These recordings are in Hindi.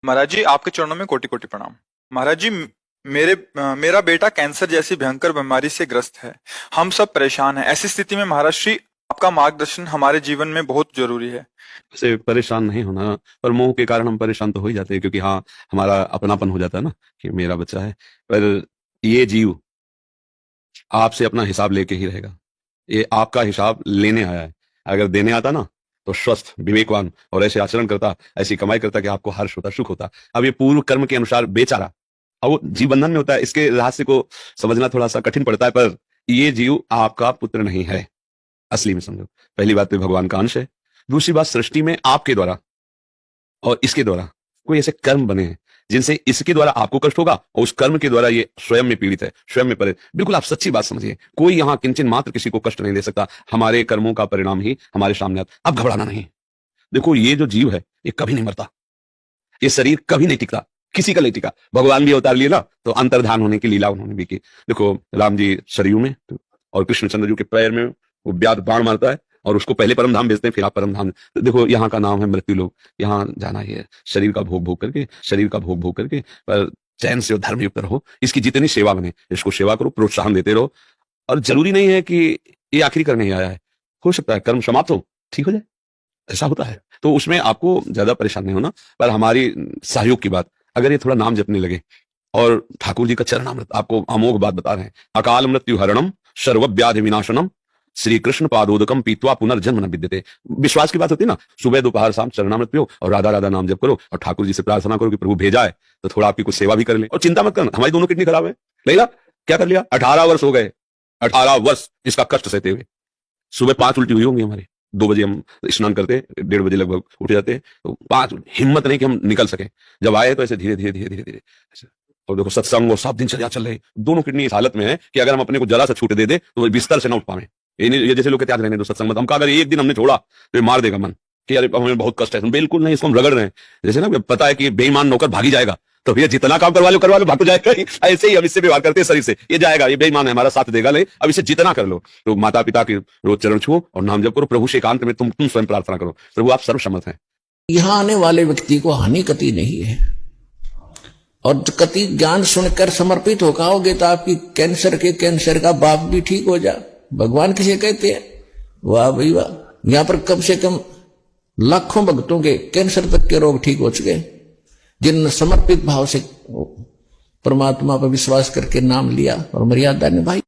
महाराज जी, आपके चरणों में कोटि कोटि प्रणाम। महाराज जी, मेरा बेटा कैंसर जैसी भयंकर बीमारी से ग्रस्त है। हम सब परेशान हैं। ऐसी स्थिति में महाराज श्री, आपका मार्गदर्शन हमारे जीवन में बहुत जरूरी है। से परेशान नहीं होना, पर मोह के कारण हम परेशान तो हो ही जाते हैं, क्योंकि हाँ, हमारा अपनापन हो जाता है ना कि मेरा बच्चा है। पर ये जीव आपसे अपना हिसाब लेके ही रहेगा। ये आपका हिसाब लेने आया है। अगर देने आता ना, तो स्वस्थ, विवेकवान और ऐसे आचरण करता, ऐसी कमाई करता कि आपको हर्ष होता, सुख होता। अब ये पूर्व कर्म के अनुसार बेचारा, अब वो जीव बंधन में होता है। इसके रहस्य को समझना थोड़ा सा कठिन पड़ता है, पर ये जीव आपका पुत्र नहीं है असली में, समझो। पहली बात तो भगवान का अंश है। दूसरी बात, सृष्टि में आपके द्वारा और इसके द्वारा कोई ऐसे कर्म बने हैं जिनसे इसके द्वारा आपको कष्ट होगा, और उस कर्म के द्वारा ये स्वयं में पीड़ित है, स्वयं में परे। बिल्कुल आप सच्ची बात समझिए, कोई यहां किंचन मात्र किसी को कष्ट नहीं दे सकता। हमारे कर्मों का परिणाम ही हमारे सामने आता। अब घबराना नहीं। देखो, ये जो जीव है ये कभी नहीं मरता, ये शरीर कभी नहीं टिकता, किसी का नहीं टिका। भगवान भी अवतार लिए ना, तो अंतर्धान होने की लीला उन्होंने भी की। देखो, राम जी सरयू में और कृष्णचंद्र जी के पैर में वो व्याध बाण मारता है, और उसको पहले परम धाम भेजते हैं, फिर आप परम धाम। तो देखो, यहाँ का नाम है मृत्यु लोक। यहाँ जाना ही है, शरीर का भोग भोग करके, शरीर का भोग भोग करके, पर चैन से और धर्म युक्त रहो। इसकी जितनी सेवा बने, इसको सेवा करो, प्रोत्साहन देते रहो। और जरूरी नहीं है कि ये आखिरी करने ही आया है, हो सकता है कर्म समाप्त हो, ठीक हो जाए, ऐसा होता है। तो उसमें आपको ज्यादा परेशान नहीं होना। पर हमारी सहयोग की बात, अगर ये थोड़ा नाम जपने लगे, और ठाकुर जी का चरणामृत आपको अमोघ बात बता रहे हैं, अकाल मृत्यु हरणम सर्व व्याधि विनाशनम श्री कृष्ण पादोदकम पीत्वा पुनर्जन्म न विद्यते। विश्वास की बात होती है ना, सुबह दोपहर शाम चरणामृत पियो और राधा राधा नाम जप करो, और ठाकुर जी से प्रार्थना करो कि प्रभु भेजा है तो थोड़ा आपकी कुछ सेवा भी कर ले। और चिंता मत करना, हमारी दोनों किडनी खराब है। नहीं, क्या कर लिया, 18 वर्ष हो गए, 18 वर्ष इसका कष्ट सहते हुए। सुबह 5 उल्टी हुई होंगी हमारी। 2 बजे हम स्नान करते, 1:30 बजे लगभग उठ जाते, तो 5 हिम्मत नहीं कि हम निकल सके। जब आए तो ऐसे धीरे धीरे धीरे धीरे धीरे। और देखो, सत्संग और सब दिनचर्या चल रही, दोनों किडनी इस हालत में है कि अगर हम अपने को जरा सा छूट दे दे तो बिस्तर से ना उठ पाए। ये जैसे लोग त्याग रहने दो सत्संग मत। हमका अगर एक दिन हमने छोड़ा तो ये मार देगा मन कि अरे हमें बहुत कष्ट है। बिल्कुल नहीं, इसको हम रगड़ रहे हैं। जैसे ना पता है कि बेईमान नौकर भागी जाएगा, तो भैया जितना काम करवा लो भाग तो जाएगा ही। ऐसे ही हम इससे व्यवहार करते हैं शरीर से, ये जाएगा, ये बेईमान है, हमारा साथ देगा नहीं। अब इसे जितना कर लो। तो माता पिता के रोज चरण छुओ और नाम जप करो। प्रभु से एकांत में तुम स्वयं प्रार्थना करो, प्रभु आप सर्वसम्मत हैं। यहां आने वाले व्यक्ति को हानि कति नहीं है, और कति ज्ञान सुनकर समर्पित हो आओगे तो आपकी कैंसर का बाप भी ठीक हो जा। भगवान किसे कहते हैं, वाह भाई वाह। यहां पर कम से कम लाखों भक्तों के कैंसर तक के रोग ठीक हो चुके, जिन समर्पित भाव से परमात्मा पर विश्वास करके नाम लिया और मर्यादा निभाई।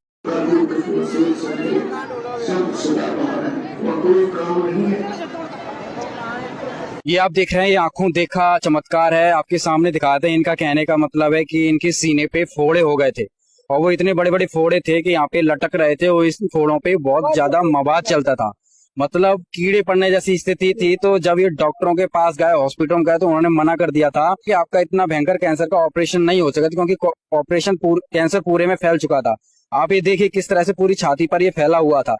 ये आप देख रहे हैं, ये आंखों देखा चमत्कार है, आपके सामने दिखाते हैं। इनका कहने का मतलब है कि इनके सीने पे फोड़े हो गए थे, और वो इतने बड़े बड़े फोड़े थे कि यहाँ पे लटक रहे थे, और इस फोड़ों पे बहुत ज्यादा मवाद चलता था, मतलब कीड़े पड़ने जैसी स्थिति थी। तो जब ये डॉक्टरों के पास गए, हॉस्पिटल में गए, तो उन्होंने मना कर दिया था कि आपका इतना भयंकर कैंसर का ऑपरेशन नहीं हो सका, क्योंकि ऑपरेशन कैंसर पूरे में फैल चुका था। आप ये देखिए किस तरह से पूरी छाती पर ये फैला हुआ था।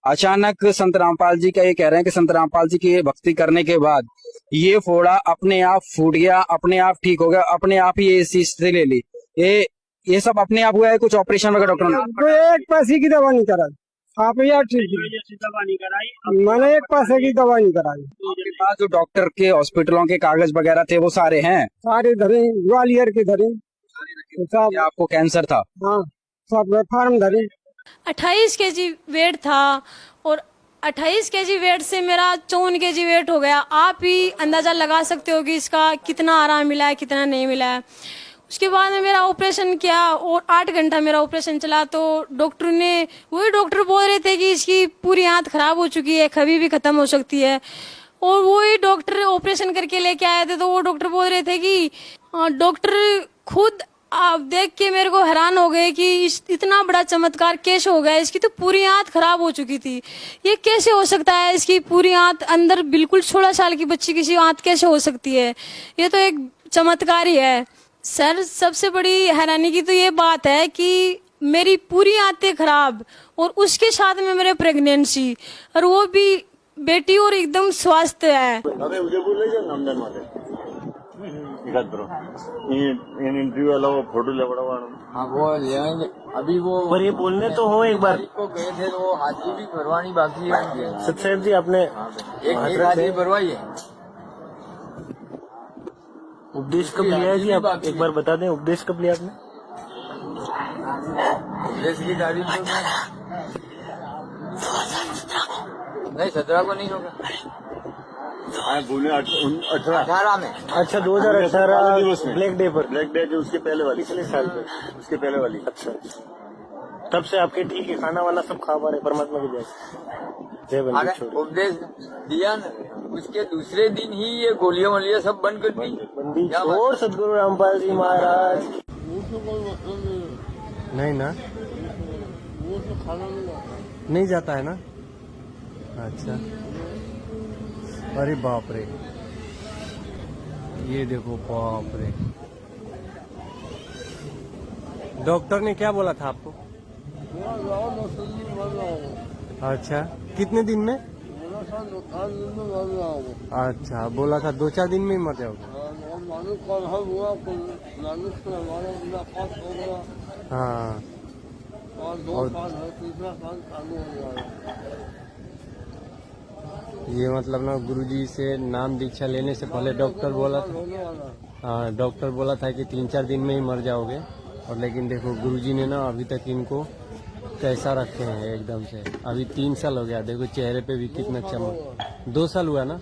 अचानक संत रामपाल जी का ये कह रहे हैं कि संत रामपाल जी की ये भक्ति करने के बाद ये फोड़ा अपने आप फूट गया, अपने आप ठीक हो गया, अपने आप ही ये इस चीज से ले ली। ये सब अपने आप हुआ है, कुछ ऑपरेशन वगैरह डॉक्टर ने? तो एक पैसे की दवा नहीं कराई आप, यार ठीक दवा नहीं कराई मैंने, एक पैसे की दवा नहीं कराई। आपके पास जो डॉक्टर के हॉस्पिटलों के कागज वगैरह थे वो सारे हैं? सारे धरे, ग्वालियर के धरे सब। आपको कैंसर था? हाँ, सब फार्म धरे। 28 केजी वेट था, और 28 केजी वेट से मेरा 54 केजी वेट हो गया। आप ही अंदाजा लगा सकते हो कि इसका कितना आराम मिला है, कितना नहीं मिला है। उसके बाद में मेरा ऑपरेशन किया, और 8 घंटा मेरा ऑपरेशन चला। तो डॉक्टर ने, वही डॉक्टर बोल रहे थे कि इसकी पूरी आंत खराब हो चुकी है, कभी भी खत्म हो सकती है। और वही डॉक्टर ऑपरेशन करके लेके आए थे, तो वो डॉक्टर बोल रहे थे कि डॉक्टर खुद आप देख के मेरे को हैरान हो गए कि इतना बड़ा चमत्कार कैसे हो गया। इसकी तो पूरी आंत खराब हो चुकी थी, ये कैसे हो सकता है? इसकी पूरी आंत अंदर, बिल्कुल 16 साल की बच्ची की आंत कैसे हो सकती है? ये तो एक चमत्कार ही है सर। सबसे बड़ी हैरानी की तो ये बात है कि मेरी पूरी आंतें खराब, और उसके साथ में मेरे प्रेगनेंसी, और वो भी बेटी, और एकदम स्वस्थ है। इंटरव्यू वाला वो फोटो ले बड़ा हाँ वो लेंगे अभी वो, पर ये बोलने तो हो एक बार को गए थे तो वो हाजिरी भी भरवानी बाकी है। सत्यसाहेब जी आपने एक हाजिरी भरवाई है। उपदेश कब लिया है जी आप एक बार बता दें उपदेश कब लिया आपने देश की तारीफ तो नहीं 17 को नहीं होगा बोले 18 18 में अच्छा 2018 ब्लैक डे पर ब्लैक डे जो उसके पहले वाली पिछले साल पे उसके पहले वाली अच्छा तब से आपके ठीक है खाना वाना सब खा पा रहे परमात्मा की जय अरे बंदी छोड़ उपदेश दिया ना उसके दूसरे दिन ही ये गोलियां वोलियां सब बंद कर दी बंदी क्या बात? छोड़ सदगुरु रामपाल जी महाराज नहीं ना नहीं जाता है ना अच्छा अरे बाप रे ये देखो बाप रे डॉक्टर ने क्या बोला था आपको अच्छा कितने दिन में अच्छा बोला था 2-4 दिन में ही मर जाओगे हाँ और ये मतलब ना गुरुजी से नाम दीक्षा लेने से पहले डॉक्टर बोला था हाँ डॉक्टर बोला था कि 3-4 दिन में ही मर जाओगे और लेकिन देखो गुरुजी ने ना अभी तक इनको कैसा रखे हैं एकदम से अभी 3 साल हो गया देखो चेहरे पे भी कितना चमक 2 साल हुआ ना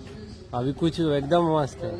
अभी कुछ एकदम मस्त है